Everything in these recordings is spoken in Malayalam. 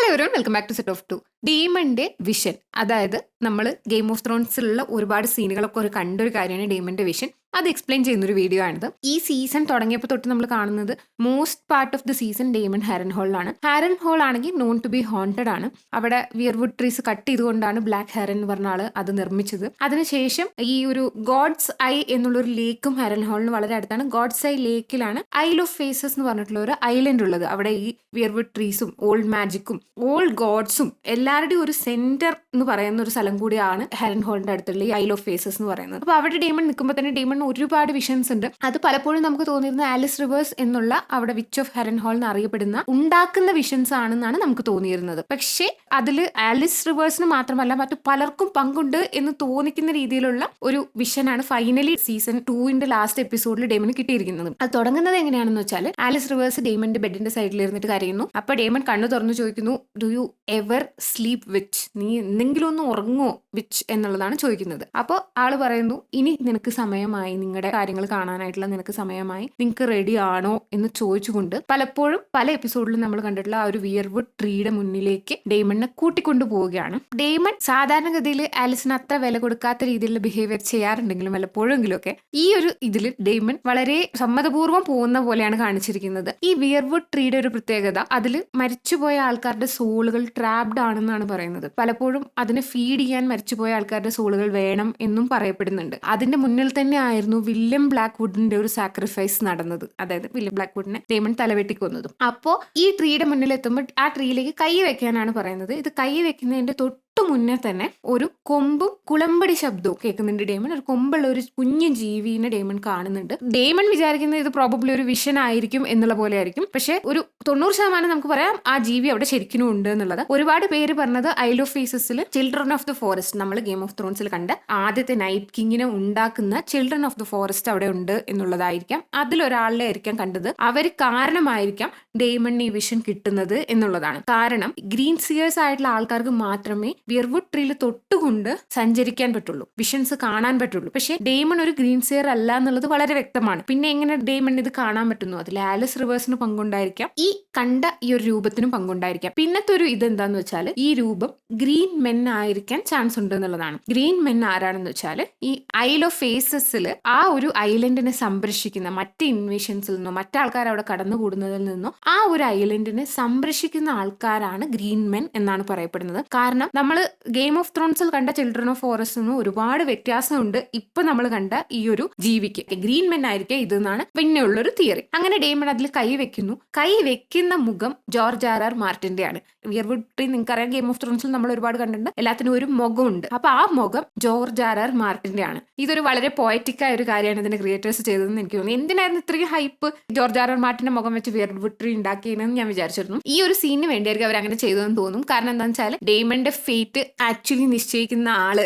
Hello everyone, welcome back to set of two. ഡീമന്റെ വിഷൻ, അതായത് നമ്മൾ ഗെയിം ഓഫ് ത്രോൺസിലുള്ള ഒരുപാട് സീനുകളൊക്കെ കണ്ടൊരു കാര്യമാണ് ഡീമന്റെ വിഷൻ. അത് എക്സ്പ്ലെയിൻ ചെയ്യുന്നൊരു വീഡിയോ ആണിത്. ഈ സീസൺ തുടങ്ങിയപ്പോൾ തൊട്ട് നമ്മൾ കാണുന്നത് most part of the season Daemon ഹാരൻ ഹോളിലാണ്. ഹാരൻ ഹോൾ ആണെങ്കിൽ നോൺ ടു ബി ഹോണ്ടഡ് ആണ്. അവിടെ വിയർവുഡ് ട്രീസ് കട്ട് ചെയ്തുകൊണ്ടാണ് ബ്ലാക്ക് ഹാരൻ എന്ന് പറഞ്ഞ ആള് അത് നിർമ്മിച്ചത്. അതിനുശേഷം ഈ ഒരു ഗോഡ്സ് ഐ എന്നുള്ളൊരു ലേക്കും ഹാരൻ ഹോളിന് വളരെ അടുത്താണ്. ഗോഡ്സ് ഐ ലേക്കിലാണ് ഐൽ ഓഫ് ഫേസസ് എന്ന് പറഞ്ഞിട്ടുള്ള ഒരു ഐലൻഡ് ഉള്ളത്. അവിടെ ഈ വിയർവുഡ് ട്രീസും ഓൾഡ് മാജിക്കും ഓൾഡ് ഗോഡ്സും എല്ലാവരുടെയും ഒരു സെന്റർ എന്ന് പറയുന്ന ഒരു സ്ഥലം കൂടിയാണ് ഹാരൻ ഹോളിന്റെ അടുത്തുള്ള ഈ ഐൽ ഓഫ് ഫേസസ് എന്ന് പറയുന്നത്. അപ്പൊ അവിടെ ഡേമൺ നിൽക്കുമ്പോൾ തന്നെ ഡേമൺ ഒരുപാട് വിഷൻസ് ഉണ്ട്. അത് പലപ്പോഴും നമുക്ക് തോന്നിയിരുന്ന ആലിസ് റിവേഴ്സ് എന്നുള്ള അവിടെ വിച്ച് ഓഫ് ഹാരൻ ഹോൾ എന്ന് അറിയപ്പെടുന്ന ഉണ്ടാക്കുന്ന വിഷൻസ് ആണെന്നാണ് നമുക്ക് തോന്നിയിരുന്നത്. പക്ഷേ അതിൽ ആലിസ് റിവേഴ്സിന് മാത്രമല്ല മറ്റു പലർക്കും പങ്കുണ്ട് എന്ന് തോന്നിക്കുന്ന രീതിയിലുള്ള ഒരു വിഷനാണ് ഫൈനലി സീസൺ 2 ലാസ്റ്റ് എപ്പിസോഡിൽ ഡേമന് കിട്ടിയിരിക്കുന്നത്. അത് തുടങ്ങുന്നത് എങ്ങനെയാണെന്ന് വെച്ചാൽ ആലിസ് റിവേഴ്സ് ഡേമന്റെ ബെഡിന്റെ സൈഡിൽ ഇരുന്നിട്ട് കരയുന്നു. അപ്പൊ ഡേമൺ കണ്ണു തുറന്നു ചോദിക്കുന്നു, do you ever sleep which? നീ എന്തെങ്കിലും ഒന്ന് ഉറങ്ങുമോ വിച്ച് എന്നുള്ളതാണ് ചോദിക്കുന്നത്. അപ്പോൾ ആള് പറയുന്നു, ഇനി നിനക്ക് സമയമായി, നിങ്ങളുടെ കാര്യങ്ങൾ കാണാനായിട്ടുള്ള നിനക്ക് സമയമായി, നിങ്ങൾക്ക് റെഡി ആണോ എന്ന് ചോദിച്ചുകൊണ്ട് പലപ്പോഴും പല എപ്പിസോഡിലും നമ്മൾ കണ്ടിട്ടുള്ള ആ ഒരു വിയർവുഡ് ട്രീയുടെ മുന്നിലേക്ക് ഡേമണിനെ കൂട്ടിക്കൊണ്ടു പോവുകയാണ്. ഡേമൺ സാധാരണഗതിയിൽ ആലിസിന് അത്ര വില കൊടുക്കാത്ത രീതിയിലുള്ള ബിഹേവിയർ ചെയ്യാറുണ്ടെങ്കിലും വല്ലപ്പോഴെങ്കിലും ഒക്കെ ഈ ഒരു ഇതിൽ ഡേമൺ വളരെ സമ്മതപൂർവ്വം പോകുന്ന പോലെയാണ് കാണിച്ചിരിക്കുന്നത്. ഈ വിയർവുഡ് ട്രീയുടെ ഒരു പ്രത്യേകത, അതിൽ മരിച്ചുപോയ ആൾക്കാരുടെ സോളുകൾ ട്രാപ്ഡ് ആണെന്നാണ് പറയുന്നത്. പലപ്പോഴും അതിനെ ഫീഡ് ചെയ്യാൻ മരിച്ചുപോയ ആൾക്കാരുടെ സോളുകൾ വേണം എന്നും പറയപ്പെടുന്നുണ്ട്. അതിന്റെ മുന്നിൽ തന്നെ ആയിരുന്നു വില്യം ബ്ലാക്ക്വുഡിന്റെ ഒരു സാക്രിഫൈസ് നടന്നത്. അതായത് വില്യം ബ്ലാക്ക്വുഡിനെ ഡേമൺ തലവെട്ടിക്കൊന്നതും. അപ്പോൾ ഈ ട്രീയുടെ മുന്നിൽ എത്തുമ്പോൾ ആ ട്രീയിലേക്ക് കൈ വെക്കാനാണ് പറയുന്നത്. ഇത് കൈ വെക്കുന്നതിന്റെ തൊട്ട് മുന്നേ തന്നെ ഒരു കൊമ്പും കുളമ്പടി ശബ്ദവും കേൾക്കുന്നുണ്ട് ഡേമൺ. ഒരു കൊമ്പുള്ള ഒരു കുഞ്ഞു ജീവിനെ ഡേമൺ കാണുന്നുണ്ട്. ഡേമൺ വിചാരിക്കുന്നത് ഇത് പ്രോബബ്ലി ഒരു വിഷൻ ആയിരിക്കും എന്നുള്ള പോലെ ആയിരിക്കും. പക്ഷെ ഒരു 90% നമുക്ക് പറയാം ആ ജീവി അവിടെ ശരിക്കും ഉണ്ട് എന്നുള്ളത്. ഒരുപാട് പേര് പറഞ്ഞത് ഐൽ ഓഫ് ഫേസസിൽ ചിൽഡ്രൻ ഓഫ് ദ ഫോറസ്റ്റ്, നമ്മൾ ഗെയിം ഓഫ് ത്രോൺസിൽ കണ്ട ആദ്യത്തെ നൈറ്റ് കിങ്ങിനെ ഉണ്ടാക്കുന്ന ചിൽഡ്രൻ ഓഫ് ദ ഫോറസ്റ്റ് അവിടെ ഉണ്ട് എന്നുള്ളതായിരിക്കാം. അതിലൊരാളെ ആയിരിക്കാം കണ്ടത്. അവർ കാരണമായിരിക്കാം ഡേമണിന് ഈ വിഷൻ കിട്ടുന്നത് എന്നുള്ളതാണ്. കാരണം ഗ്രീൻ സിയേഴ്സ് ആയിട്ടുള്ള ആൾക്കാർക്ക് മാത്രമേ വിയർവുഡ് ട്രീയിൽ തൊട്ടുകൊണ്ട് സഞ്ചരിക്കാൻ പറ്റുള്ളൂ, വിഷൻസ് കാണാൻ പറ്റുള്ളൂ. പക്ഷെ ഡേമൺ ഒരു ഗ്രീൻ സിയർ അല്ല എന്നുള്ളത് വളരെ വ്യക്തമാണ്. പിന്നെ എങ്ങനെ ഡേമൺ ഇത് കാണാൻ പറ്റുന്നു? അതിൽ ആലിസ് റിവേഴ്സിന് പങ്കുണ്ടായിരിക്കാം, ഈ കണ്ട ഈ ഒരു രൂപത്തിനും പങ്കുണ്ടായിരിക്കാം. പിന്നത്തെ ഒരു ഇതെന്താന്ന് വെച്ചാൽ ഈ രൂപം ഗ്രീൻ മെൻ ആയിരിക്കാൻ ചാൻസ് ഉണ്ട് എന്നുള്ളതാണ്. ഗ്രീൻ മെൻ ആരാണെന്ന് വെച്ചാൽ ഈ ഐൽ ഓഫ് ഫേസസിൽ ആ ഒരു ഐലൻഡിനെ സംരക്ഷിക്കുന്ന മറ്റ് ഇൻവേഷൻസിൽ നിന്നോ മറ്റാൾക്കാർ അവിടെ കടന്നുകൂടുന്നതിൽ നിന്നോ ആ ഒരു ഐലൻഡിനെ സംരക്ഷിക്കുന്ന ആൾക്കാരാണ് ഗ്രീൻ മെൻ എന്നാണ് പറയപ്പെടുന്നത്. കാരണം നമ്മൾ ഗെയിം ഓഫ് ത്രോൺസിൽ കണ്ട ചിൽഡ്രൻ ഓഫ് ഫോറസ്റ്റ് നിന്ന് ഒരുപാട് വ്യത്യാസമുണ്ട് ഇപ്പൊ നമ്മൾ കണ്ട ഈ ഒരു ജീവിക്ക്. ഗ്രീൻ മെൻ ആയിരിക്കും ഇതെന്നാണ് പിന്നെയുള്ളൊരു തിയറി. അങ്ങനെ ഡേമൺ അതിൽ കൈ വെക്കുന്നു. കൈ വെക്കുന്ന മുഖം ജോർജ് ആർ മാർട്ടിന്റെ ആണ്. വിയർവുഡ് ട്രീ നിങ്ങൾക്കറിയാം, ഗെയിം ഓഫ് ത്രോൺസിൽ നമ്മൾ ഒരുപാട് കണ്ടിട്ടുണ്ട്, എല്ലാത്തിനും ഒരു മുഖമുണ്ട്. അപ്പൊ ആ മുഖം ജോർജ് ആർ മാർട്ടിന്റെ ആണ്. ഇതൊരു വളരെ പോയറ്റിക് ആയ ഒരു കാര്യമാണ് ഇതിന്റെ ക്രിയേറ്റേഴ്സ് ചെയ്തതെന്ന് എനിക്ക് തോന്നുന്നു. എന്തിനായിരുന്നു ഇത്രയും ഹൈപ്പ് ജോർജ് ആർ മാർട്ടിന്റെ മുഖം വെച്ച് വിയർവുഡ് ട്രീ ഉണ്ടാക്കിയെന്ന് ഞാൻ വിചാരിച്ചിരുന്നു. ഈ ഒരു സീനിന് വേണ്ടിയായിരിക്കും അവർ അങ്ങനെ ചെയ്തതെന്ന് തോന്നും. കാരണം എന്താണെന്ന് വെച്ചാൽ ഡേമന്റെ ഫേറ്റ് ആക്ച്വലി നിശ്ചയിക്കുന്ന ആള്,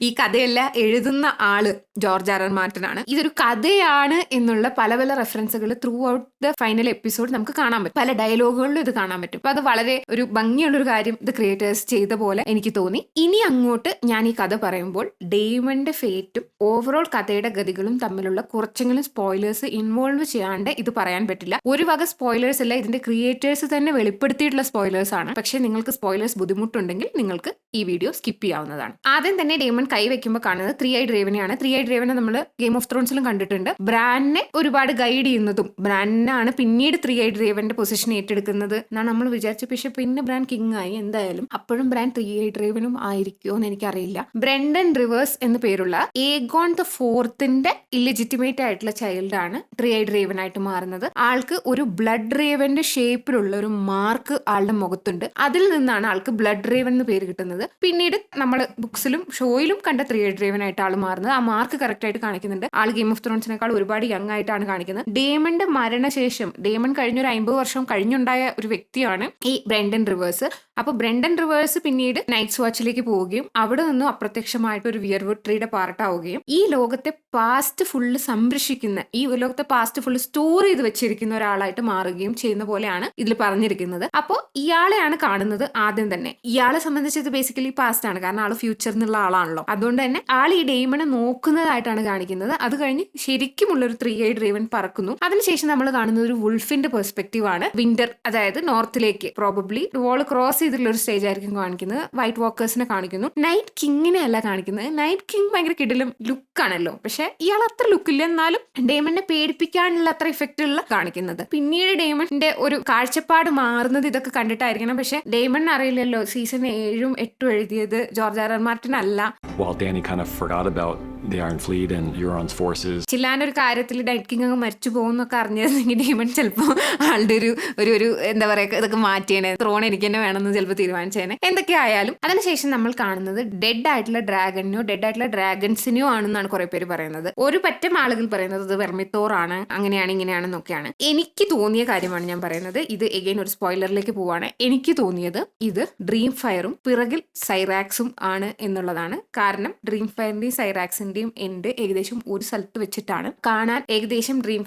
ഈ കഥയെല്ലാം എഴുതുന്ന ആള് ജോർജ് ആർ മാർട്ടിൻ ആണ്. ഇതൊരു കഥയാണ് എന്നുള്ള പല പല റെഫറൻസുകൾ throughout the final episode നമുക്ക് കാണാൻ പറ്റും. പല ഡയലോഗുകളിലും ഇത് കാണാൻ പറ്റും. അപ്പൊ അത് വളരെ ഒരു ഭംഗിയുള്ളൊരു കാര്യം ഇത് ക്രിയേറ്റേഴ്സ് ചെയ്ത പോലെ എനിക്ക് തോന്നി. ഇനി അങ്ങോട്ട് ഞാൻ ഈ കഥ പറയുമ്പോൾ ഡേമന്റെ ഫേറ്റും ഓവറോൾ കഥയുടെ ഗതികളും തമ്മിലുള്ള കുറച്ചെങ്കിലും സ്പോയിലേഴ്സ് ഇൻവോൾവ് ചെയ്യാണ്ട് ഇത് പറയാൻ പറ്റില്ല. ഒരു വക സ്പോയിലേഴ്സ് അല്ല, ഇതിന്റെ ക്രിയേറ്റേഴ്സ് തന്നെ വെളിപ്പെടുത്തിയിട്ടുള്ള സ്പോയിലേഴ്സ് ആണ്. പക്ഷെ നിങ്ങൾക്ക് സ്പോയിലേഴ്സ് ബുദ്ധിമുട്ടുണ്ടെങ്കിൽ നിങ്ങൾക്ക് ഈ വീഡിയോ സ്കിപ്പ് ചെയ്യാവുന്നതാണ്. ആദ്യം തന്നെ ഡേമൺ കൈ വെക്കുമ്പോൾ കാണുന്നത് 3-eyed റേവനെയാണ്. 3-eyed റേവനെ നമ്മൾ ഗെയിം ഓഫ് ത്രോൺസിലും കണ്ടിട്ടുണ്ട്. ബ്രാൻനെ ഒരുപാട് ഗൈഡ് ചെയ്യുന്നതും ബ്രാനാണ് പിന്നീട് 3-eyed റേവന്റെ പൊസിഷൻ ഏറ്റെടുക്കുന്നത് എന്നാണ് നമ്മൾ വിചാരിച്ചത്. പക്ഷെ പിന്നെ ബ്രാൻ കിങ് ആയി. എന്തായാലും അപ്പോഴും ബ്രാൻ 3-eyed റേവനും ആയിരിക്കുമോ എന്ന് എനിക്കറിയില്ല. ബ്രെൻഡൻ റിവേഴ്സ് എന്ന് പേരുള്ള ഏഗോൺ ദ ഫോർത്തിന്റെ ഇല്ലെജിറ്റിമേറ്റ് ആയിട്ടുള്ള ചൈൽഡ് ആണ് 3-eyed റേവൻ ആയിട്ട് മാറുന്നത്. ആൾക്ക് ഒരു ബ്ലഡ് റേവന്റെ ഷേപ്പിലുള്ള ഒരു മാർക്ക് ആളുടെ മുഖത്തുണ്ട്. അതിൽ നിന്നാണ് ആൾക്ക് ബ്ലഡ് റേവൻ എന്ന് പേര് കിട്ടുന്നത്. പിന്നീട് നമ്മൾ ബുക്സിലും ഷോയിലും കണ്ട 3-eyed റേവൻ ആയിട്ട് ആൾ മാറുന്നത്. ആ മാർക്ക് കറക്റ്റ് ആയിട്ട് കാണിക്കുന്നുണ്ട്. ആൾ ഗെയിം ഓഫ് ത്രോൺസിനേക്കാൾ ഒരുപാട് യങ് ആയിട്ടാണ് കാണിക്കുന്നത്. ഡേമന്റെ മരണശേഷം, ഡേമൺ കഴിഞ്ഞൊരു 50 വർഷം കഴിഞ്ഞുണ്ടായ ഒരു വ്യക്തിയാണ് ഈ ബ്രെൻഡൻ റിവേഴ്സ്. അപ്പൊ ബ്രെൻഡൻ റിവേഴ്സ് പിന്നീട് നൈറ്റ്സ് വാച്ചിലേക്ക് പോവുകയും അവിടെ നിന്നും അപ്രത്യക്ഷമായിട്ട് ഒരു വിയർവുഡ് ട്രീയുടെ പാർട്ടാവുകയും ഈ ലോകത്തെ പാസ്റ്റ് ഫുള്ള് സംരക്ഷിക്കുന്ന, ഈ ലോകത്തെ പാസ്റ്റ് ഫുള്ള് സ്റ്റോർ ചെയ്ത് വെച്ചിരിക്കുന്ന ഒരാളായിട്ട് മാറുകയും ചെയ്യുന്ന പോലെയാണ് ഇതിൽ പറഞ്ഞിരിക്കുന്നത്. അപ്പോൾ ഇയാളെയാണ് കാണുന്നത് ആദ്യം തന്നെ. ഇയാളെ സംബന്ധിച്ച് ഇത് ബേസിക്കലി ബേസിക്കലി പാസ്റ്റ് ആണ്, കാരണം ആള് ഫ്യൂച്ചർ എന്നുള്ള ആളാണല്ലോ. അതുകൊണ്ട് തന്നെ ആൾ ഈ ഡെയ്മനെ നോക്കുന്നതായിട്ടാണ് കാണിക്കുന്നത്. അത് കഴിഞ്ഞ് ശരിക്കുമുള്ള ഒരു 3-eyed raven പറക്കുന്നു. അതിനുശേഷം നമ്മൾ കാണുന്നത് ഒരു വുൾഫിന്റെ പെർസ്പെക്റ്റീവ് ആണ്. വിന്റർ, അതായത് നോർത്തിലേക്ക് പ്രോബബ്ലി വോള് ക്രോസ് ചെയ്തിട്ടുള്ള ഒരു സ്റ്റേജ് ആയിരിക്കും കാണിക്കുന്നത്. വൈറ്റ് വാക്കേഴ്സിനെ കാണിക്കുന്നു. നൈറ്റ് കിങ്ങിനെ അല്ല കാണിക്കുന്നത്. നൈറ്റ് കിങ് ഭയങ്കര കിടിലും ലുക്കാണല്ലോ, പക്ഷെ ഇയാൾ അത്ര ലുക്കില്ല. എന്നാലും ഡെയ്മനെ പേടിപ്പിക്കാനുള്ള അത്ര ഇഫക്റ്റ് ഉള്ള കാണിക്കുന്നത്. പിന്നീട് ഡെയ്മന്റെ ഒരു കാഴ്ചപ്പാട് മാറുന്നത് ഇതൊക്കെ കണ്ടിട്ടായിരിക്കണം. പക്ഷെ ഡെയ്മൺ അറിയില്ലല്ലോ സീസൺ 7ഉം 8ഉം എഴുതിയത് ജോർജ് ആർ മാർട്ടിൻ അല്ല. While Dany kind of forgot about the Iron Fleet and Euron's forces. ചില്ലാനൊരു കാര്യത്തിൽ നൈറ്റ് കിങ് അങ്ങ് മരിച്ചു പോകുന്നൊക്കെ അറിഞ്ഞിരുന്നെങ്കിൽ ഡെയ്മൺ ചിലപ്പോൾ ആളുടെ ഒരു എന്താ പറയുക ഇതൊക്കെ മാറ്റിയേനെ, ത്രോൺ എനിക്ക് തന്നെ വേണമെന്ന് ചിലപ്പോൾ തീരുമാനിച്ചേനെ. എന്തൊക്കെ ആയാലും അതിനുശേഷം നമ്മൾ കാണുന്നത് ഡെഡ് ആയിട്ടുള്ള ഡ്രാഗനോ ഡെഡ് ആയിട്ടുള്ള ഡ്രാഗൺസിനോ ആണെന്നാണ് കുറെ പേര് പറയുന്നത്. ഒരു പറ്റം ആളുകൾ പറയുന്നത് ഇത് വെർമിത്തോറാണ്, അങ്ങനെയാണ് ഇങ്ങനെയാണെന്നൊക്കെയാണ്. എനിക്ക് തോന്നിയ കാര്യമാണ് ഞാൻ പറയുന്നത്. ഇത് എഗെയിൻ ഒരു സ്പോയിലറിലേക്ക് പോവാണ്. എനിക്ക് തോന്നിയത് ഇത് ഡ്രീം ഫയറും പിറകിൽ സൈറാക്സും ആണ് എന്നുള്ളതാണ്. കാരണം ഡ്രീം ഫയറിന്റെയും സൈറാക്സിന്റെയും എൻഡ് ഏകദേശം ഒരു സ്ഥലത്ത് വെച്ചിട്ടാണ്. കാണാൻ ഏകദേശം ഡ്രീം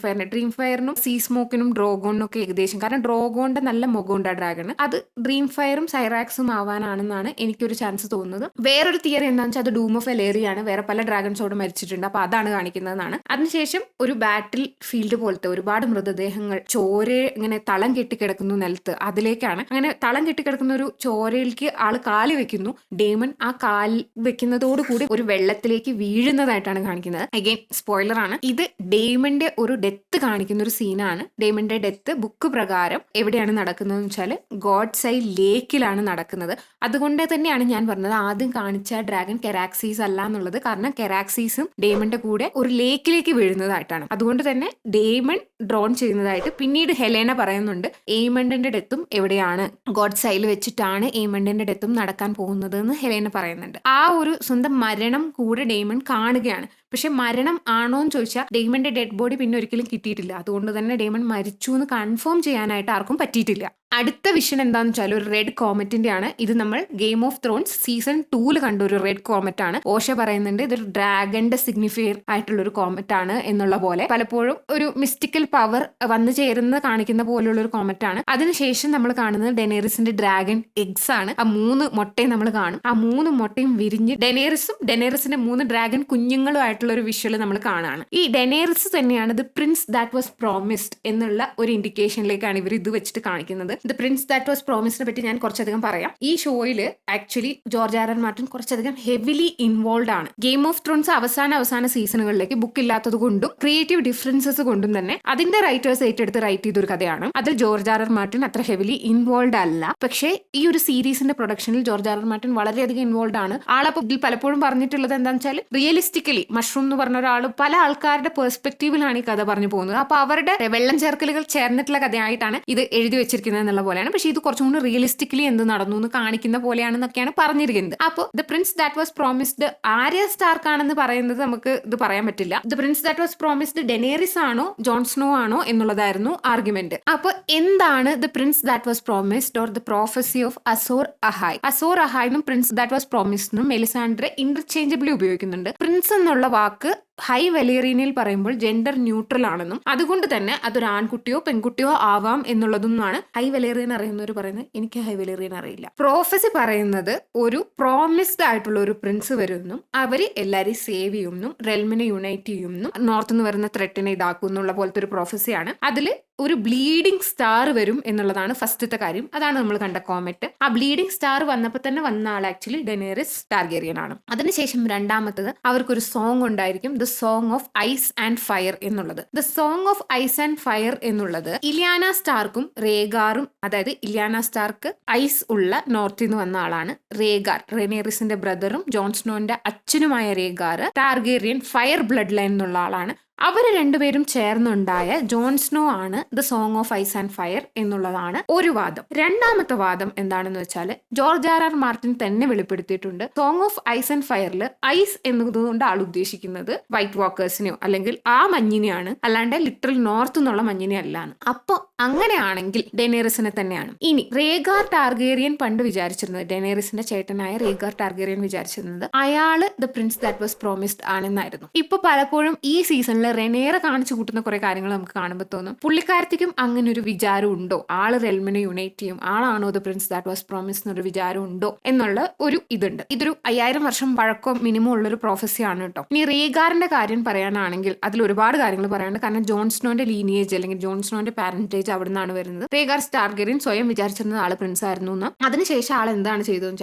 ഫയറിനും സീ സ്മോക്കിനും ഡ്രോഗോണിനും ഒക്കെ ഏകദേശം, കാരണം ഡ്രോഗോണിന്റെ നല്ല മുഖമുണ്ട് ആ ഡ്രാഗണ്, അത് ഡ്രീം ഫയറും സൈറാക്സും ആവാനാണെന്നാണ് എനിക്കൊരു ചാൻസ് തോന്നുന്നത്. വേറൊരു തിയറി എന്താണെന്ന് വെച്ചാൽ അത് ഡൂം ഓഫ് എലേറിയാണ്, വേറെ പല ഡ്രാഗൺസോട് മരിച്ചിട്ടുണ്ട്, അപ്പൊ അതാണ് കാണിക്കുന്നതെന്നാണ്. അതിനുശേഷം ഒരു ബാറ്റിൽ ഫീൽഡ് പോലത്തെ ഒരുപാട് മൃതദേഹങ്ങൾ ചോര ഇങ്ങനെ തളം കെട്ടിക്കിടക്കുന്നു നിലത്ത്, അതിലേക്കാണ്. അങ്ങനെ തളം കെട്ടിക്കിടക്കുന്ന ഒരു ചോരയിലേക്ക് ആള് കാല് വെക്കുന്നു. ഡെയ്മൺ ആ കാൽ വെക്കുന്നതോടുകൂടി ഒരു വെള്ളത്തിലേക്ക് വീഴുന്നതായിട്ടാണ് കാണിക്കുന്നത്. അഗൈൻ സ്പോയിലർ ആണ്. ഇത് ഡെയ്മന്റെ ഒരു ഡെത്ത് കാണിക്കുന്ന ഒരു സീനാണ്. ഡെയ്മന്റെ ഡെത്ത് ബുക്ക് പ്രകാരം എവിടെയാണ് നടക്കുന്നതെന്ന് വെച്ചാൽ ഗോഡ്സ് ഐ ലേക്കിലാണ് നടക്കുന്നത്. അതുകൊണ്ട് തന്നെയാണ് ഞാൻ പറഞ്ഞത് ആദ്യം കാണിച്ച ഡ്രാഗൺ കെറാക്സീസ് അല്ല എന്നുള്ളത്. കാരണം കെറാക്സീസും ഡെയ്മന്റെ കൂടെ ഒരു ലേക്കിലേക്ക് വീഴുന്നതായിട്ടാണ്. അതുകൊണ്ട് തന്നെ ഡെയ്മൺ ഡ്രോൺ ചെയ്യുന്നതായിട്ട് പിന്നീട് ഹെലേന പറയുന്നുണ്ട്. എയ്മണ്ടിന്റെ ഡെത്തും എവിടെയാണ്, ഗോഡ്സ് ഐയിൽ വെച്ചിട്ടാണ് എയ്മണ്ടിന്റെ ഡെത്തും നടക്കാൻ പോകുന്നത് എന്ന് ഹെലേന പറയുന്നുണ്ട്. ആ ഒരു സ്വന്തം മരണം കൂടെ ഡെയ്മൺ കാണുകയാണ്. പക്ഷെ മരണം ആണോ എന്ന് ചോദിച്ചാൽ ഡെയ്മന്റെ ഡെഡ് ബോഡി പിന്നെ ഒരിക്കലും കിട്ടിയിട്ടില്ല. അതുകൊണ്ട് തന്നെ ഡെയ്മൺ മരിച്ചു എന്ന് കൺഫേം ചെയ്യാനായിട്ട് ആർക്കും പറ്റിയിട്ടില്ല. അടുത്ത വിഷൻ എന്താണെന്ന് വെച്ചാൽ ഒരു റെഡ് കോമറ്റിന്റെ ആണ്. ഇത് നമ്മൾ ഗെയിം ഓഫ് ത്രോൺസ് സീസൺ 2 കണ്ട ഒരു റെഡ് കോമറ്റ് ആണ്. ഓഷ പറയുന്നുണ്ട് ഇതൊരു ഡ്രാഗന്റെ സിഗ്നിഫയർ ആയിട്ടുള്ള ഒരു കോമറ്റ് ആണ് എന്നുള്ള പോലെ. പലപ്പോഴും ഒരു മിസ്റ്റിക്കൽ പവർ വന്നു ചേരുന്ന കാണിക്കുന്ന പോലെയുള്ള ഒരു കോമറ്റ് ആണ്. അതിനുശേഷം നമ്മൾ കാണുന്നത് ഡെനേറിസിന്റെ ഡ്രാഗൺ എഗ്സ് ആണ്. ആ 3 മുട്ടയും നമ്മൾ കാണും. ആ 3 മുട്ടയും വിരിഞ്ഞ് ഡെനേറിസിന്റെ 3 ഡ്രാഗൺ കുഞ്ഞുങ്ങളും ആയിട്ടുള്ള ഒരു വിഷ്വൽ നമ്മൾ കാണാണ്. ഈ ഡെനേറിസ് തന്നെയാണ് the prince that was promised എന്നുള്ള ഒരു ഇൻഡിക്കേഷനിലേക്കാണ് ഇവർ ഇത് വെച്ചിട്ട് കാണിക്കുന്നത്. ദ പ്രിൻസ് ദാറ്റ് വാസ് പ്രോമിസിനെ പറ്റി ഞാൻ കുറച്ചധികം പറയാം. ഈ ഷോയിൽ ആക്ച്വലി ജോർജ് ആർ മാർട്ടിൻ കുറച്ചധികം ഹെവിലി ഇൻവോൾവ് ആണ്. ഗെയിം ഓഫ് ത്രോൺസ് അവസാന സീസണുകളിലേക്ക് ബുക്ക് ഇല്ലാത്തത് കൊണ്ടും ക്രിയേറ്റീവ് ഡിഫറൻസസ് കൊണ്ടും തന്നെ അതിന്റെ റൈറ്റേഴ്സ് ഏറ്റെടുത്ത് റൈറ്റ് ചെയ്തൊരു കഥയാണ്. അതിൽ ജോർജ് ആർ മാർട്ടിൻ അത്ര ഹെവിലി ഇൻവോൾവ് അല്ല. പക്ഷേ ഈ ഒരു സീരീസിന്റെ പ്രൊഡക്ഷനിൽ ജോർജ് ആർ മാർട്ടിൻ വളരെയധികം ഇൻവോൾവ് ആണ്. ആളപ്പോൾ ഇതിൽ പലപ്പോഴും പറഞ്ഞിട്ടുള്ളത് എന്താണെന്ന് വെച്ചാൽ റിയലിസ്റ്റിക്കലി മഷ്റൂം എന്ന് പറഞ്ഞ ഒരാൾ പല ആൾക്കാരുടെ പെർസ്പെക്റ്റീവിലാണ് ഈ കഥ പറഞ്ഞു പോകുന്നത്. അപ്പൊ അവരുടെ വെള്ളം ചേർക്കലുകൾ ചേർന്നിട്ടുള്ള കഥയായിട്ടാണ് ഇത് എഴുതി വെച്ചിരിക്കുന്നത് എന്നുള്ള പോലെയാണ്. പക്ഷേ ഇത് കുറച്ചും കൂടി റിയലിസ്റ്റിക്കലി എന്ത് നടന്നു എന്ന് കാണിക്കുന്ന പോലെയാണെന്നൊക്കെയാണ് പറഞ്ഞിരിക്കുന്നത്. അപ്പോൾ the prince that was promised Arya Stark ആണെന്ന് പറയുന്നത് നമുക്ക് ഇത് പറയാൻ പറ്റില്ല. The prince that was promised Daenerys ആണോ ജോൺ സ്നോ ആണോ എന്നുള്ളതായിരുന്നു ആർഗ്യുമെന്റ്. അപ്പൊ എന്താണ് the prince that was promised or the prophecy of Azor Ahai? Azor Ahai prince that was പ്രോമിസ്ഡും മെലിസാൻഡ്രെ ഇന്റർചേഞ്ചബിളി ഉപയോഗിക്കുന്നുണ്ട്. പ്രിൻസ് എന്നുള്ള വാക്ക് ഹൈ വെലേറിയനിൽ പറയുമ്പോൾ ജെൻഡർ ന്യൂട്രൽ ആണെന്നും അതുകൊണ്ട് തന്നെ അതൊരു ആൺകുട്ടിയോ പെൺകുട്ടിയോ ആവാം എന്നുള്ളതെന്നാണ് ഹൈ വെലേറിയൻ അറിയുന്നവർ പറയുന്നത്. എനിക്ക് ഹൈ വെലേറിയൻ അറിയില്ല. പ്രോഫസി പറയുന്നത് ഒരു പ്രോമിസ്ഡ് ആയിട്ടുള്ള ഒരു പ്രിൻസ് വരുമെന്നും അവര് എല്ലാരെയും സേവ് ചെയ്യുമെന്നും റെൽമിനെ യുണൈറ്റ് ചെയ്യുമെന്നും നോർത്ത് നിന്ന് വരുന്ന ത്രെറ്റിനെ ഇതാക്കും എന്നുള്ള പോലത്തെ ഒരു പ്രോഫസിയാണ്. അതിൽ ഒരു ബ്ലീഡിംഗ് സ്റ്റാർ വരും എന്നുള്ളതാണ് ഫസ്റ്റത്തെ കാര്യം. അതാണ് നമ്മൾ കണ്ട കോമറ്റ്. ആ ബ്ലീഡിംഗ് സ്റ്റാർ വന്നപ്പോൾ തന്നെ വന്ന ആൾ ആക്ച്വലി ഡെനേറിസ് ടാർഗേറിയൻ ആണ്. അതിനുശേഷം രണ്ടാമത്തത് അവർക്കൊരു സോങ് ഉണ്ടായിരിക്കും, the song of ice and fire എന്നുള്ളത്. The song of ice and fire എന്നുള്ളത് ഇലിയാന സ്റ്റാർക്കും റേഗാറും, അതായത് ഇലിയാന സ്റ്റാർക്ക് ഐസ് ഉള്ള നോർത്തിൽ നിന്ന് വന്ന ആളാണ്. റേഗാർ റെനേറിസിന്റെ ബ്രദറും ജോൺ സ്നോന്റെ അച്ഛനുമായ Rhaegar Targaryen fire blood line എന്നുള്ള ആളാണ്. അവർ രണ്ടുപേരും ചേർന്നുണ്ടായ ജോൺ സ്നോ ആണ് the song of ice and fire എന്നുള്ളതാണ് ഒരു വാദം. രണ്ടാമത്തെ വാദം എന്താണെന്ന് വെച്ചാൽ ജോർജ് ആർ മാർട്ടിൻ തന്നെ വെളിപ്പെടുത്തിയിട്ടുണ്ട്. സോങ് ഓഫ് ഐസ് ആൻഡ് ഫയറിൽ ഐസ് എന്നതുകൊണ്ട് ആൾ ഉദ്ദേശിക്കുന്നത് വൈറ്റ് വാക്കേഴ്സിനെയോ അല്ലെങ്കിൽ ആ മഞ്ഞിനെയാണ്, അല്ലാണ്ട് ലിറ്ററൽ നോർത്ത് എന്നുള്ള മഞ്ഞിനെ അല്ലാന്ന്. അപ്പൊ അങ്ങനെയാണെങ്കിൽ ഡെനേറിസിനെ തന്നെയാണ്. ഇനി റേഗാർ ടാർഗേറിയൻ പണ്ട് വിചാരിച്ചിരുന്നത്, ഡെനേറിസിന്റെ ചേട്ടനായ റേഗാർ ടാർഗേറിയൻ വിചാരിച്ചിരുന്നത് അയാള് the prince that was promised ആണെന്നായിരുന്നു. ഇപ്പൊ പലപ്പോഴും ഈ സീസണിൽ നമ്മളെ റെനേറെ കാണിച്ചു കൂട്ടുന്ന കുറെ കാര്യങ്ങൾ നമുക്ക് കാണുമ്പോൾ തോന്നും പുള്ളിക്കാരത്തിക്കും അങ്ങനെ ഒരു വിചാരം ഉണ്ടോ, ആള് റെൽമിനെ യുണൈറ്റ് ചെയ്യും, ആളാണോ the prince that was promise എന്നൊരു വിചാരം ഉണ്ടോ എന്നുള്ള ഒരു ഇതുണ്ട്. ഇതൊരു 5000 വർഷം പഴക്കം മിനിമം ഉള്ളൊരു പ്രോഫസിയാണ് കേട്ടോ. ഇനി റീഗാറിന്റെ കാര്യം പറയാനാണെങ്കിൽ അതിൽ ഒരുപാട് കാര്യങ്ങൾ പറയാനുണ്ട്. കാരണം ജോൺ സ്നോന്റെ ലീനിയേജ് അല്ലെങ്കിൽ ജോൺ സ്നോന്റെ പാരന്റേജ് അവിടെ നിന്നാണ് വരുന്നത്. റീഗാർ സ്റ്റാർഗെറിയൻ സ്വയം വിചാരിച്ചിരുന്നത് ആള് പ്രിൻസ് ആയിരുന്നു എന്ന്. അതിനുശേഷം ആൾ എന്താണ് ചെയ്തതെന്ന്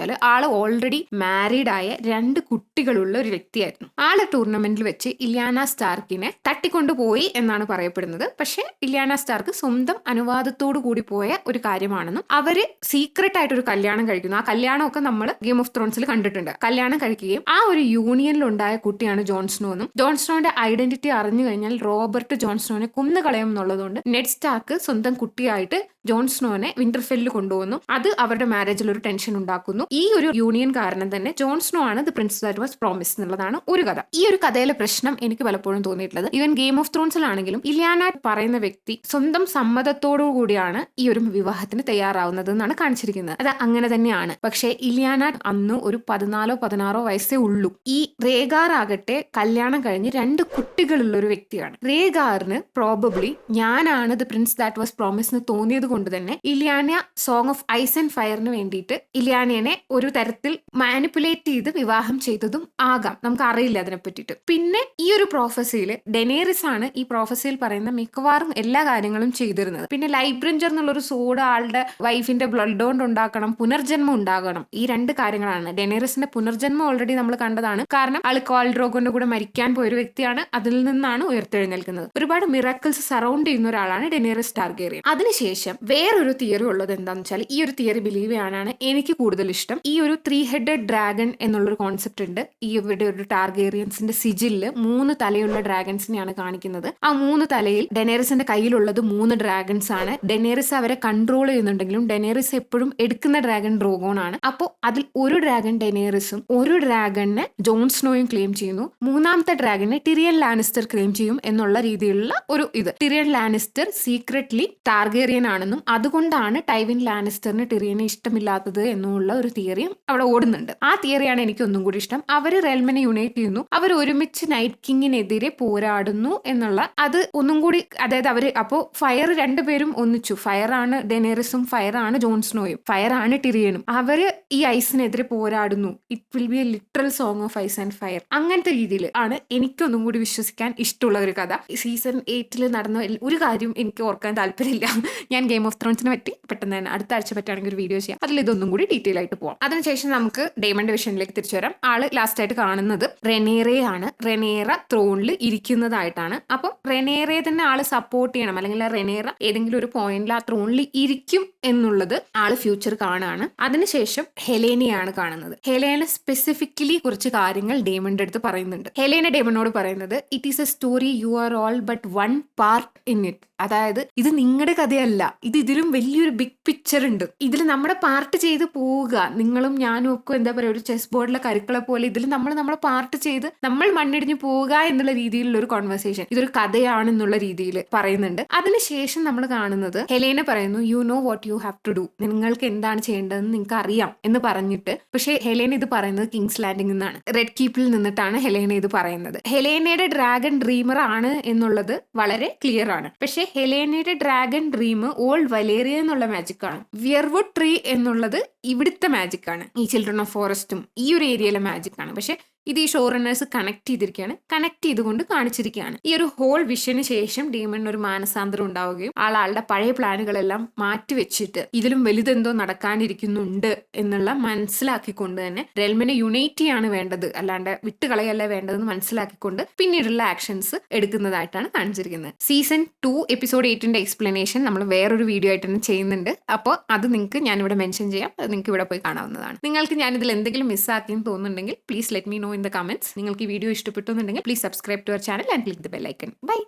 വെച്ചാൽ ആള് ഓൾറെഡി മാരീഡ് ആയ 2 കുട്ടികളുള്ള ഒരു വ്യക്തിയായിരുന്നു. ആള് ടൂർണമെന്റിൽ വെച്ച് ഇലിയാന സ്റ്റാർക്കിനെ തട്ടിക്കൊണ്ടുപോയി എന്നാണ് പറയപ്പെടുന്നത്. പക്ഷെ ഇലിയാന സ്റ്റാർക്ക് സ്വന്തം അനുവാദത്തോടു കൂടി പോയ ഒരു കാര്യമാണെന്നും അവര് സീക്രട്ട് ആയിട്ട് ഒരു കല്യാണം കഴിക്കുന്നു. ആ കല്യാണമൊക്കെ നമ്മൾ ഗെയിം ഓഫ് ത്രോൺസിൽ കണ്ടിട്ടുണ്ട്. കല്യാണം കഴിക്കുകയും ആ ഒരു യൂണിയനിൽ ഉണ്ടായ കുട്ടിയാണ് ജോൺ സ്നോ എന്നും ജോൺ സ്നോന്റെ ഐഡന്റിറ്റി അറിഞ്ഞു കഴിഞ്ഞാൽ റോബർട്ട് ജോൺ സ്നോനെ കൊന്നുകളയും എന്നുള്ളതുകൊണ്ട് നെഡ് സ്റ്റാർക്ക് സ്വന്തം കുട്ടിയായിട്ട് ജോൺ സ്നോനെ വിന്റർഫെല്ലിൽ കൊണ്ടുപോകുന്നു. അത് അവരുടെ മാരേജിൽ ഒരു ടെൻഷൻ ഉണ്ടാക്കുന്നു. ഈ ഒരു യൂണിയൻ കാരണം തന്നെ ജോൺ സ്നോ ആണ് the prince that was promise എന്നുള്ളതാണ് ഒരു കഥ. ഈ ഒരു കഥയിലെ പ്രശ്നം എനിക്ക് പലപ്പോഴും തോന്നിയിട്ടുള്ളത് ഈവൻ ഗെയിം ഓഫ് ത്രോൺസിലാണെങ്കിലും ഇലിയാന പറയുന്ന വ്യക്തി സ്വന്തം സമ്മതത്തോടു കൂടിയാണ് ഈ ഒരു വിവാഹത്തിന് തയ്യാറാവുന്നത് എന്നാണ് കാണിച്ചിരിക്കുന്നത്. അത് അങ്ങനെ തന്നെയാണ്. പക്ഷേ ഇലിയാന അന്ന് ഒരു 14-16 വയസ്സേ ഉള്ളൂ. ഈ റേഗാർ ആകട്ടെ കല്യാണം കഴിഞ്ഞ് 2 കുട്ടികളുള്ള ഒരു വ്യക്തിയാണ്. റേഗാറിന് പ്രോബബ്ലി ഞാനാണ് the prince that was promise എന്ന് തോന്നിയത് കൊണ്ട് തന്നെ Lyanna song of ice and ഫയറിന് വേണ്ടിയിട്ട് ഇലിയാനയെ ഒരു തരത്തിൽ മാനിപ്പുലേറ്റ് ചെയ്ത് വിവാഹം ചെയ്തതും ആകാം. നമുക്ക് അറിയില്ല അതിനെ പറ്റിയിട്ട്. പിന്നെ ഈ ഒരു പ്രോഫസിയിൽ ഡെനേറിസ് ആണ് ഈ പ്രോഫസിയിൽ പറയുന്ന മിക്കവാറും എല്ലാ കാര്യങ്ങളും ചെയ്തിരുന്നത്. പിന്നെ ലൈബ്രഞ്ചർ എന്നുള്ളൊരു സോഡ് ആളുടെ വൈഫിന്റെ ബ്ലഡ് കൊണ്ട് ഉണ്ടാക്കണം, പുനർജന്മം ഉണ്ടാകണം. ഈ 2 കാര്യങ്ങളാണ്. ഡെനേറിസിന്റെ പുനർജന്മം ഓൾറെഡി നമ്മൾ കണ്ടതാണ്. കാരണം ആൾ കാൾ ഡ്രോഗോന്റെ കൂടെ മരിക്കാൻ പോയ ഒരു വ്യക്തിയാണ്. അതിൽ നിന്നാണ് ഉയർത്തെഴുന്നേൽക്കുന്നത്. ഒരുപാട് മിറാക്കിൾസ് സറൗണ്ട് ചെയ്യുന്ന ഒരാളാണ് ഡെനേറിസ് ടാർഗേറിയൻ. അതിനുശേഷം വേറൊരു തിയറി ഉള്ളത് എന്താണെന്ന് വെച്ചാൽ ഈ ഒരു തിയറി ബിലീവ് ചെയ്യാനാണ് എനിക്ക് കൂടുതൽ ഇഷ്ടം. ഈ ഒരു 3-headed ഡ്രാഗൺ എന്നുള്ളൊരു കോൺസെപ്റ്റ് ഉണ്ട്. ഈ ഇവിടെ ഒരു ടാർഗേറിയൻസിന്റെ സിജിലില് 3 തലയുള്ള ഡ്രാഗൺസിനെയാണ് കാണിക്കുന്നത്. ആ 3 തലയിൽ ഡെനേറിസിന്റെ കയ്യിലുള്ളത് 3 ഡ്രാഗൺസ് ആണ്. ഡെനേറിസ് അവരെ കൺട്രോൾ ചെയ്യുന്നുണ്ടെങ്കിലും ഡെനേറിസ് എപ്പോഴും എടുക്കുന്ന ഡ്രാഗൺ ഡ്രോഗോൺ ആണ്. അപ്പോൾ അതിൽ ഒരു ഡ്രാഗൺ ഡെനേറിസും ഒരു ഡ്രാഗണിനെ ജോൺ സ്നോയും ക്ലെയിം ചെയ്യുന്നു. 3ാമത്തെ ഡ്രാഗനെ ടിറിയൻ ലാനിസ്റ്റർ ക്ലെയിം ചെയ്യും എന്നുള്ള രീതിയിലുള്ള ഒരു ഇത്. ടിറിയൻ ലാനിസ്റ്റർ സീക്രട്ട്ലി ടാർഗേറിയൻ ആണെന്നും അതുകൊണ്ടാണ് ടൈവിൻ ലാനിസ്റ്ററിന് ടിറിയനെ ഇഷ്ടമില്ലാത്തത് എന്നുള്ള ഒരു തിയറിയും അവിടെ ഓടുന്നുണ്ട്. ആ തിയറിയാണ് എനിക്ക് ഒന്നും കൂടി ഇഷ്ടം. അവര് റെൽമിനെ യുണൈറ്റ് ചെയ്യുന്നു, അവർ ഒരുമിച്ച് നൈറ്റ് കിങ്ങിനെതിരെ പോരാടുന്നു എന്നുള്ള അത് ഒന്നും കൂടി. അതായത് അവര് അപ്പോ ഫയർ 2 പേരും ഒന്നിച്ചു. ഫയർ ആണ് ഡെനേറിസും ഫയർ ആണ് ജോൺ സ്നോയും ഫയർ ആണ് ടിറിയനും. അവര് ഈ ഐസിനെതിരെ പോരാടുന്നു. It will be a literal song of ice and fire. അങ്ങനത്തെ രീതിയിൽ ആണ് എനിക്കൊന്നും കൂടി വിശ്വസിക്കാൻ ഇഷ്ടമുള്ള ഒരു കഥ. സീസൺ 8 നടന്ന ഒരു കാര്യം എനിക്ക് ഓർക്കാൻ താല്പര്യമില്ല. ഞാൻ ഗെയിം ഓഫ് ത്രോൺസിനെ പറ്റി പെട്ടെന്ന് തന്നെ അടുത്ത ആഴ്ച പറ്റുകയാണെങ്കിൽ ഒരു വീഡിയോ ചെയ്യാം. അതിൽ ഇതൊന്നും കൂടി ഡീറ്റെയിൽ ആയിട്ട് പോകാം. അതിനുശേഷം നമുക്ക് ഡേമണ്ട് വിഷനിലേക്ക് തിരിച്ചു വരാം. ആള് ലാസ്റ്റ് ആയിട്ട് കാണുന്നത് റെനേറയാണ്. റെനേറ ത്രോണിൽ ഇരിക്കുന്നതായിട്ടാണ്. അപ്പം റെനേറയെ തന്നെ ആള് സപ്പോർട്ട് ചെയ്യണം, അല്ലെങ്കിൽ റെനേറ ഏതെങ്കിലും ഒരു പോയിന്റിൽ ആ ത്രോണിൽ ഇരിക്കും എന്നുള്ളത് ആള് ഫ്യൂച്ചർ കാണുകയാണ്. അതിനുശേഷം ഹെലേനയാണ് കാണുന്നത്. ഹെലേന സ്പെസിഫിക്കലി കുറച്ച് കാര്യങ്ങൾ ഡേമണ്ട് അടുത്ത് പറയുന്നുണ്ട്. ഹെലേന ഡേമണ്ടോട് പറയുന്നത് it is A story you are all but 1 part in it. അതായത് ഇത് നിങ്ങളുടെ കഥയല്ല, ഇതിലും വലിയൊരു ബിഗ് പിക്ചർ ഉണ്ട്. ഇതിൽ നമ്മുടെ പാർട്ട് ചെയ്ത് പോവുക. നിങ്ങളും ഞാനും ഒക്കെ എന്താ പറയുക ഒരു ചെസ് ബോർഡിലെ കരുക്കളെ പോലെ ഇതിൽ നമ്മളെ പാർട്ട് ചെയ്ത് നമ്മൾ മണ്ണിടിഞ്ഞു പോവുക എന്നുള്ള രീതിയിലുള്ള ഒരു കോൺവെർസേഷൻ, ഇതൊരു കഥയാണെന്നുള്ള രീതിയിൽ പറയുന്നുണ്ട്. അതിനുശേഷം നമ്മൾ കാണുന്നത് ഹെലേന പറയുന്നു you know what you have to do. നിങ്ങൾക്ക് എന്താണ് ചെയ്യേണ്ടതെന്ന് നിങ്ങൾക്ക് അറിയാം എന്ന് പറഞ്ഞിട്ട്, പക്ഷേ ഹെലേന ഇത് പറയുന്നത് കിങ്സ് ലാൻഡിംഗ് നിന്നാണ്, റെഡ് കീപ്പിൽ നിന്നിട്ടാണ് ഹെലേന ഇത് പറയുന്നത്. ഹെലേനയുടെ ഡ്രാഗൺ ഡ്രീമർ ആണ് എന്നുള്ളത് വളരെ ക്ലിയർ ആണ്. പക്ഷേ ഹെലേനയുടെ ഡ്രാഗൺ ഡ്രീം ഓൾഡ് വലേറിയ എന്നുള്ള മാജിക് ആണ്. വിയർവുഡ് ട്രീ എന്നുള്ളത് ഇവിടുത്തെ മാജിക് ആണ്. ഈ ചിൽഡ്രൻ ഓഫ് ഫോറസ്റ്റും ഈ ഒരു ഏരിയയിലെ മാജിക് ആണ്. പക്ഷെ ഇത് ഈ ഷോ റണ്ണേഴ്സ് കണക്ട് ചെയ്തിരിക്കുകയാണ്, കണക്ട് ചെയ്തുകൊണ്ട് കാണിച്ചിരിക്കുകയാണ്. ഈ ഒരു ഹോൾ വിഷന് ശേഷം ഡീമണിന് ഒരു മാനസാന്തരം ഉണ്ടാവുകയും ആളുടെ പഴയ പ്ലാനുകളെല്ലാം മാറ്റിവെച്ചിട്ട് ഇതിലും വലുതെന്തോ നടക്കാനിരിക്കുന്നുണ്ട് എന്നുള്ള മനസ്സിലാക്കിക്കൊണ്ട് തന്നെ റെൽമിനെ യുണൈറ്റ് ചെയ്യാണ് വേണ്ടത്, അല്ലാണ്ട് വിട്ടുകളയല്ല വേണ്ടതെന്ന് മനസ്സിലാക്കിക്കൊണ്ട് പിന്നീടുള്ള ആക്ഷൻസ് എടുക്കുന്നതായിട്ടാണ് കാണിച്ചിരിക്കുന്നത്. സീസൺ 2 എപ്പിസോഡ് 8ന്റെ എക്സ്പ്ലനേഷൻ നമ്മൾ വേറൊരു വീഡിയോ ആയിട്ട് തന്നെ ചെയ്യുന്നുണ്ട്. അപ്പോൾ അത് നിങ്ങൾക്ക് ഞാനിവിടെ മെൻഷൻ ചെയ്യാം, അത് നിങ്ങൾക്ക് ഇവിടെ പോയി കാണാവുന്നതാണ്. നിങ്ങൾക്ക് ഞാനിതിൽ എന്തെങ്കിലും മിസ്സാക്കിയെന്ന് തോന്നുന്നുണ്ടെങ്കിൽ please let me know in the comments. നിങ്ങൾക്ക് ഈ വീഡിയോ ഇഷ്ടപ്പെട്ടു എന്നുണ്ടെങ്കിൽ please subscribe to our channel and click the bell icon. By.